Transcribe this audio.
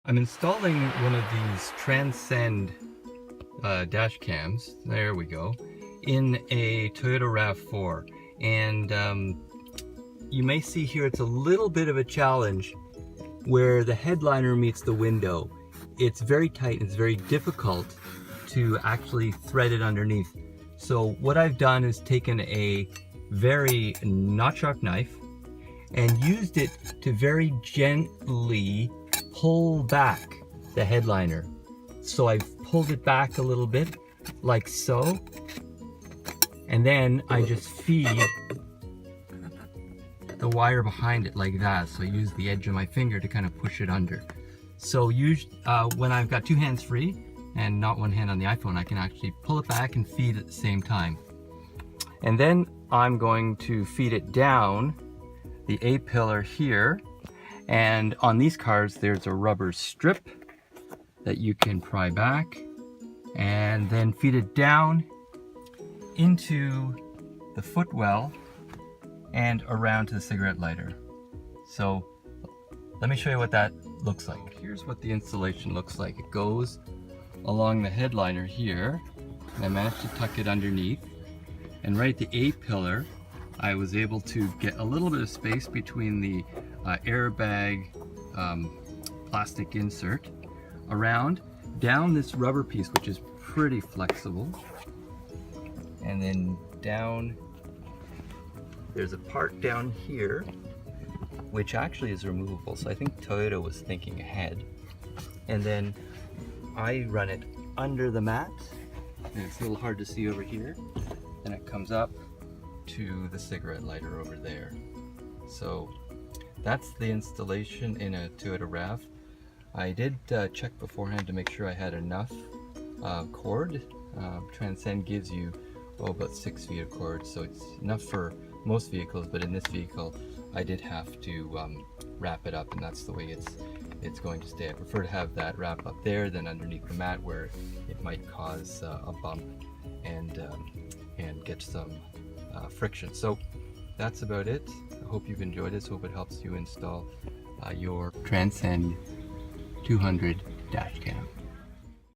I'm installing one of these Transcend dash cams, there we go, in a Toyota RAV4. And you may see here it's a little bit of a challenge where the headliner meets the window. It's very tight and it's very difficult to actually thread it underneath. So what I've done is taken a very not sharp knife and used it to very gently pull back the headliner. So I've pulled it back a little bit, like so, and then I just feed the wire behind it like that. So I use the edge of my finger to kind of push it under. So when I've got two hands free and not one hand on the iPhone, I can actually pull it back and feed at the same time. And then I'm going to feed it down the A-pillar here. And on these cars, there's a rubber strip that you can pry back and then feed it down into the footwell and around to the cigarette lighter. So let me show you what that looks like. Here's what the installation looks like. It goes along the headliner here, and I managed to tuck it underneath. And right at the A-pillar, I was able to get a little bit of space between the airbag plastic insert around, down this rubber piece, which is pretty flexible, and then down, there's a part down here which actually is removable, so I think Toyota was thinking ahead. And then I run it under the mat, and it's a little hard to see over here, and it comes up to the cigarette lighter over there. So that's the installation in a Toyota RAV. I did check beforehand to make sure I had enough cord. Transcend gives you about 6 feet of cord, so it's enough for most vehicles, but in this vehicle I did have to wrap it up, and that's the way it's going to stay. I prefer to have that wrap up there than underneath the mat, where it might cause a bump and get some friction. So that's about it. I hope you've enjoyed this. Hope it helps you install your Transcend 200 dash cam.